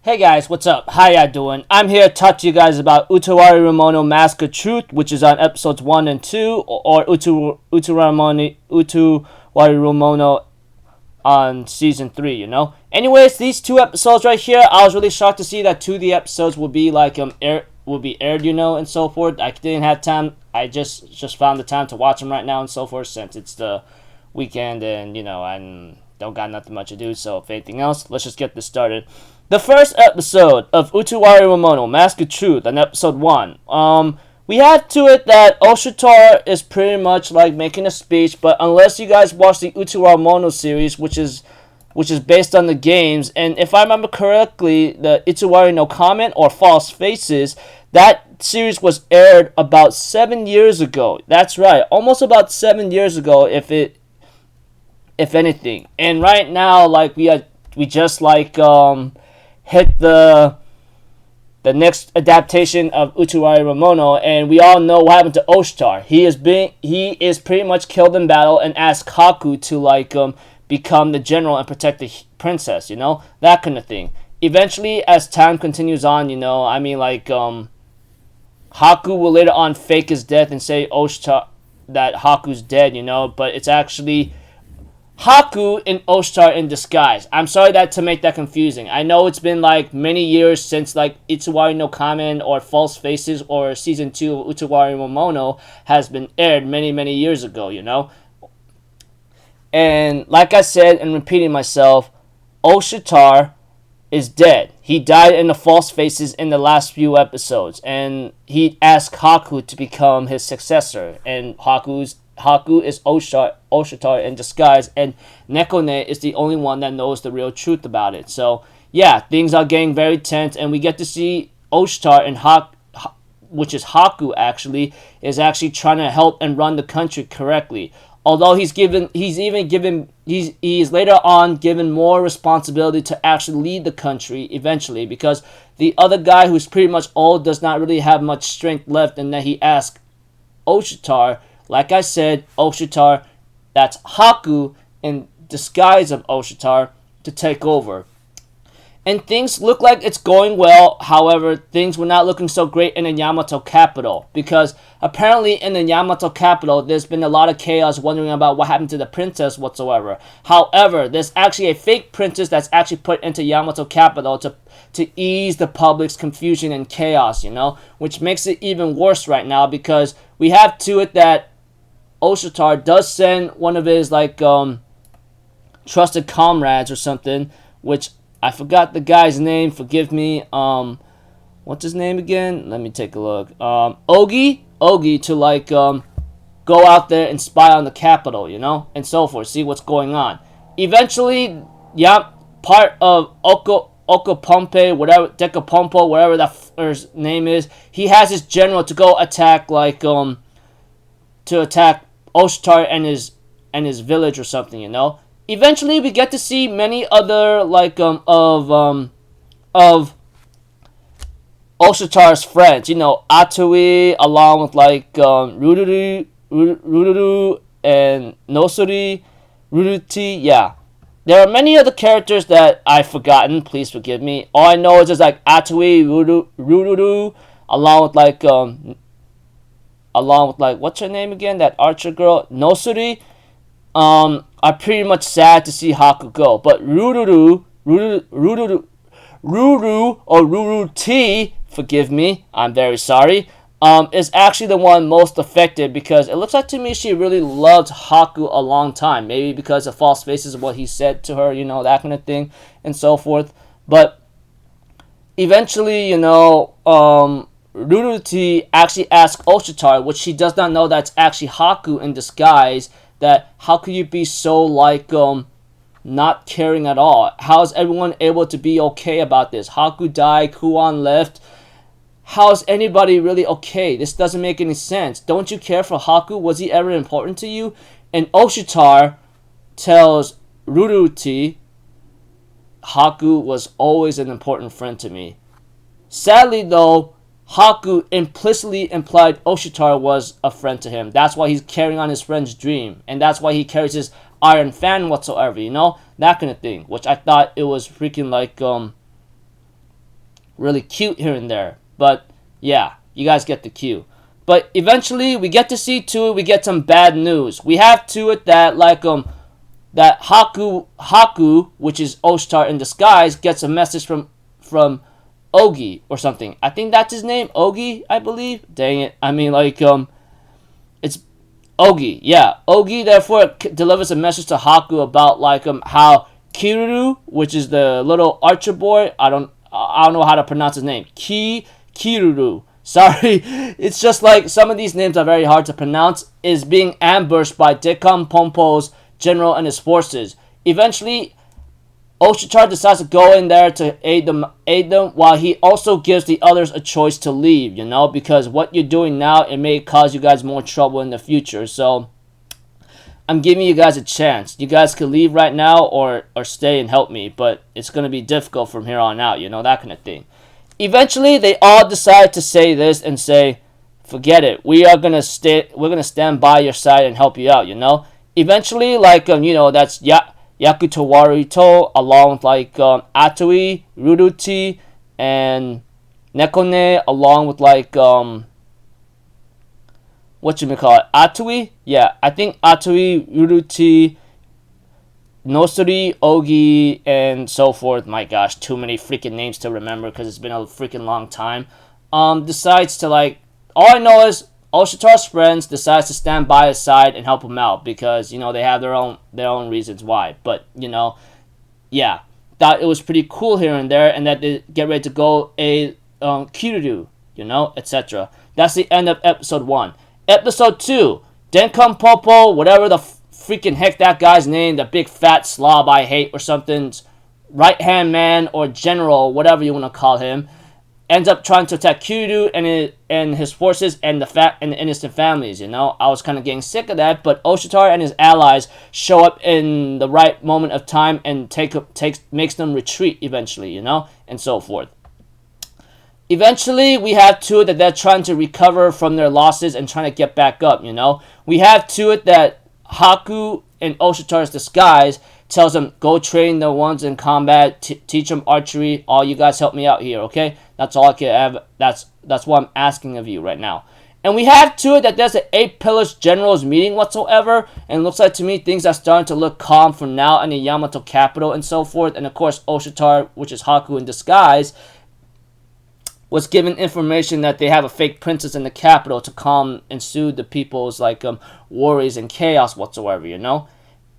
Hey guys, what's up? How ya doing? I'm here to talk to you guys about Utawarerumono Mask of Truth, which is on episodes 1 and 2, or Utawarerumono on season 3, you know? Anyways, these two episodes right here, I was really shocked to see that two of the episodes will be like aired, you know, and so forth. I didn't have time. I just found the time to watch them right now and so forth, since it's the weekend and, you know, I don't got nothing much to do. So if anything else, let's just get this started. The first episode of Utawarerumono Mask of Truth, on episode 1. We had to it that Oshitar is pretty much like making a speech, but unless you guys watch the Utawarerumono series, which is based on the games, and if I remember correctly, the Itaewari no Comment or False Faces, that series was aired about 7 years ago. That's right, almost about 7 years ago, if anything. And right now, like we just like hit the next adaptation of Utawarerumono, and we all know what happened to Oshitar. He is pretty much killed in battle and asked Haku to like become the general and protect the princess, you know, that kind of thing. Eventually, as time continues on, you know, I mean, like Haku will later on fake his death and say Oshitar that Haku's dead, you know, but it's actually Haku and Oshitar in disguise. I'm sorry to make that confusing. I know it's been like many years since like Itaewari no Kamen or False Faces or season 2 of Utawarerumono has been aired many years ago, you know. And like I said and repeating myself, Oshitar is dead. He died in the False Faces in the last few episodes, and he asked Haku to become his successor, and Haku is Oshitar in disguise, and Nekone is the only one that knows the real truth about it. So yeah, things are getting very tense, and we get to see Oshitar and which is Haku actually, is actually trying to help and run the country correctly. Although he's later on given more responsibility to actually lead the country eventually, because the other guy who's pretty much old does not really have much strength left, and that he asked Oshitar, like I said, Oshitar, that's Haku in disguise of Oshitar, to take over. And things look like it's going well. However, things were not looking so great in the Yamato capital, because apparently in the Yamato capital, there's been a lot of chaos wondering about what happened to the princess whatsoever. However, there's actually a fake princess that's actually put into Yamato capital to ease the public's confusion and chaos, you know, which makes it even worse right now, because we have to it that Oshitar does send one of his like trusted comrades or something, which I forgot the guy's name, forgive me. What's his name again? Let me take a look. Ogi to like go out there and spy on the capital, you know, and so forth, see what's going on. Eventually, yeah, part of Okapompe, whatever, Dekapompo, whatever that name is, he has his general to go attack like to attack Oshitar and his village or something, you know. Eventually, we get to see many other like of Oshitar's friends, you know, Atui, along with like Rururu and Nosuri, Ruruti. Yeah, there are many other characters that I've forgotten. Please forgive me. All I know is just like Atui, Rururu, along with like what's her name again? That archer girl, Nosuri. Are pretty much sad to see Haku go, but Ruru or Ruruti, forgive me, I'm very sorry, is actually the one most affected, because it looks like to me she really loved Haku a long time, maybe because of False Faces of what he said to her, you know, that kind of thing, and so forth. But eventually, you know, Ruruti actually asks Oshitar, which she does not know that's actually Haku in disguise, that how could you be so like not caring at all? How is everyone able to be okay about this? Haku died, Kuon left. How is anybody really okay? This doesn't make any sense. Don't you care for Haku? Was he ever important to you? And Oshitar tells Ruruti, Haku was always an important friend to me. Sadly though, Haku implicitly implied Oshitar was a friend to him. That's why he's carrying on his friend's dream. And that's why he carries his iron fan whatsoever, you know? That kind of thing. Which I thought it was freaking like, really cute here and there. But yeah, you guys get the cue. But eventually, we get to see to it. We get some bad news. We have to it that that Haku, which is Oshtar in disguise, gets a message from Ogi or something. I think that's his name, Ogi, I believe. Dang it. I mean, it's Ogi. Yeah, Ogi therefore delivers a message to Haku about how Kiruru, which is the little archer boy. I don't know how to pronounce his name. Kiruru. Sorry, it's just like some of these names are very hard to pronounce. Is being ambushed by Dekkan Pompo's general and his forces. Eventually, Oshitar decides to go in there to aid them, while he also gives the others a choice to leave, because what you're doing now, it may cause you guys more trouble in the future. So, I'm giving you guys a chance. You guys could leave right now or stay and help me, but it's going to be difficult from here on out, that kind of thing. Eventually, they all decide to say this and say, forget it. We're going to stand by your side and help you out, Eventually, that's Yakutowarito along with Atui, Ruruti, and Nekone along with Atui? Yeah, I think Atui, Ruruti, Nosuri, Ogi, and so forth. My gosh, too many freaking names to remember because it's been a freaking long time. Decides to all I know is Oshitar's friends decides to stand by his side and help him out because they have their own reasons why. But yeah, thought it was pretty cool here and there, and that they get ready to go a Kiryu, etc. That's the end of episode 1. Episode 2, Denkan Popo, whatever the freaking heck that guy's name, the big fat slob I hate or something, right-hand man or general, whatever you want to call him, ends up trying to attack Kiryu and his forces and the innocent families, I was kind of getting sick of that, but Oshitar and his allies show up in the right moment of time and makes them retreat eventually, and so forth. Eventually, we have to it that they're trying to recover from their losses and trying to get back up, We have to it that Haku in Oshitar's disguise tells them, go train the ones in combat, teach them archery, all you guys help me out here, okay? That's all I can have. That's what I'm asking of you right now. And we have to it that there's an 8 Pillars Generals meeting whatsoever, and it looks like to me things are starting to look calm for now in the Yamato capital and so forth. And of course, Oshitar, which is Haku in disguise, was given information that they have a fake princess in the capital to calm and soothe the people's worries and chaos whatsoever,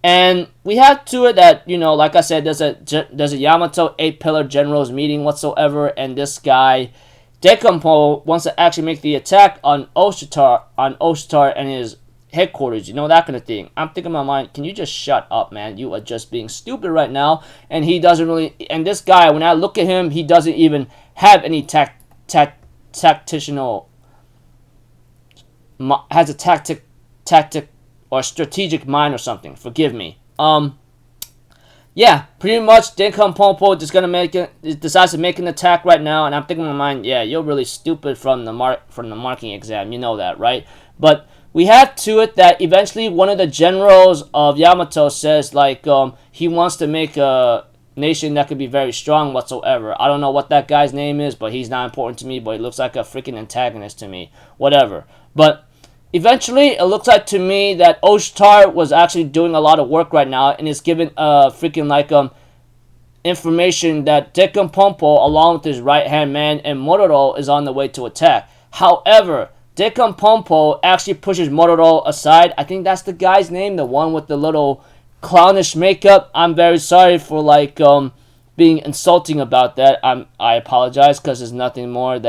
And we have to it that like I said, there's a Yamato 8-Pillar Generals meeting whatsoever, and this guy Dekampo wants to actually make the attack on Oshitar and his headquarters, that kind of thing. I'm thinking in my mind, can you just shut up, man? You are just being stupid right now. And he doesn't really, and this guy, when I look at him, he doesn't even have any tactical, has a tactic or strategic mind or something. Forgive me. Yeah, pretty much Denkan Pompo just decides to make an attack right now, and I'm thinking in my mind, yeah, you're really stupid from the marking exam, you know that, right? But we have to it that eventually one of the generals of Yamato says he wants to make a nation that could be very strong whatsoever. I don't know what that guy's name is, but he's not important to me, but he looks like a freaking antagonist to me. Whatever. But eventually, it looks like to me that Oshitar was actually doing a lot of work right now and is giving freaking information that Dekkan Pompo, along with his right-hand man and Mororo, is on the way to attack. However, Dekkan Pompo actually pushes Mororo aside. I think that's the guy's name, the one with the little clownish makeup. I'm very sorry for being insulting about that. I apologize because there's nothing more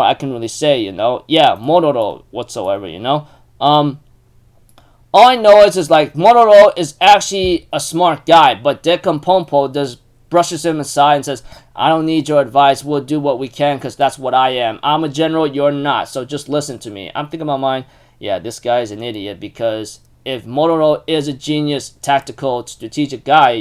I can really say, Yeah, Mororo whatsoever, All I know is Mororo is actually a smart guy, but Dekkan Pompo just brushes him aside and says, I don't need your advice. We'll do what we can because that's what I am. I'm a general, you're not, so just listen to me. I'm thinking in my mind, yeah, this guy is an idiot because if Mororo is a genius, tactical, strategic guy,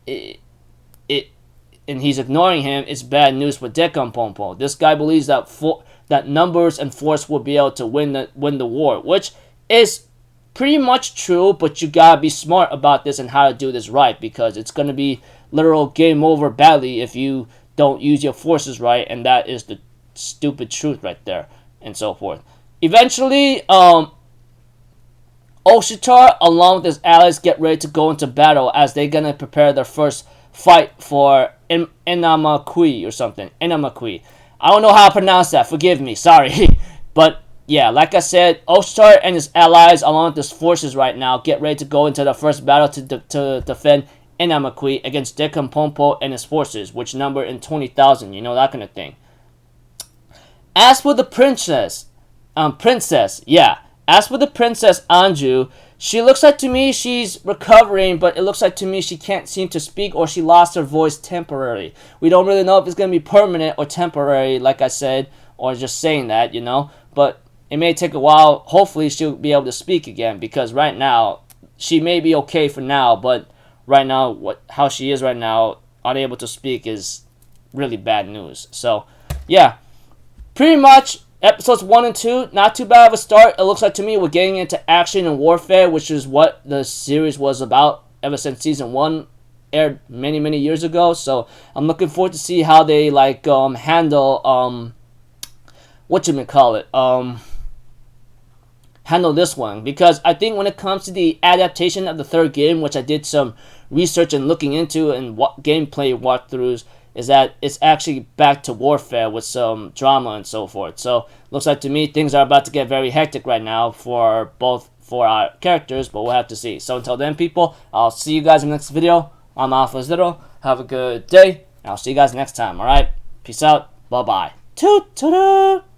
and he's ignoring him, it's bad news for Dekkan Pompo. This guy believes that numbers and force will be able to win the war, which is pretty much true, but you gotta be smart about this and how to do this right, because it's gonna be literal game over badly if you don't use your forces right, and that is the stupid truth right there, and so forth. Eventually, Oshitar, along with his allies, get ready to go into battle as they're gonna prepare their first fight for Inamakui or something. Inamakui. I don't know how to pronounce that. Forgive me. Sorry. But yeah, like I said, Oshitar and his allies, along with his forces right now, get ready to go into the first battle to defend Inamakui against Dekamponpo and his forces, which number in 20,000. You know, that kind of thing. As for the princess, As for the princess Anju, she looks like to me she's recovering, but it looks like to me she can't seem to speak, or she lost her voice temporarily. We don't really know if it's going to be permanent or temporary, like I said, or just saying that, you know. But it may take a while. Hopefully she'll be able to speak again, because right now, she may be okay for now, but right now, how she is right now, unable to speak, is really bad news. So, yeah. Pretty much, episodes 1 and 2, not too bad of a start. It looks like to me we're getting into action and warfare, which is what the series was about ever since season 1 aired many years ago. So I'm looking forward to see how they handle handle this one, because I think when it comes to the adaptation of the third game, which I did some research and looking into and gameplay walkthroughs, is that it's actually back to warfare with some drama and so forth. So looks like to me things are about to get very hectic right now for our characters, but we'll have to see. So until then, people, I'll see you guys in the next video. I'm Alpha Zero. Have a good day. I'll see you guys next time. All right, peace out. Bye bye. Toot toot.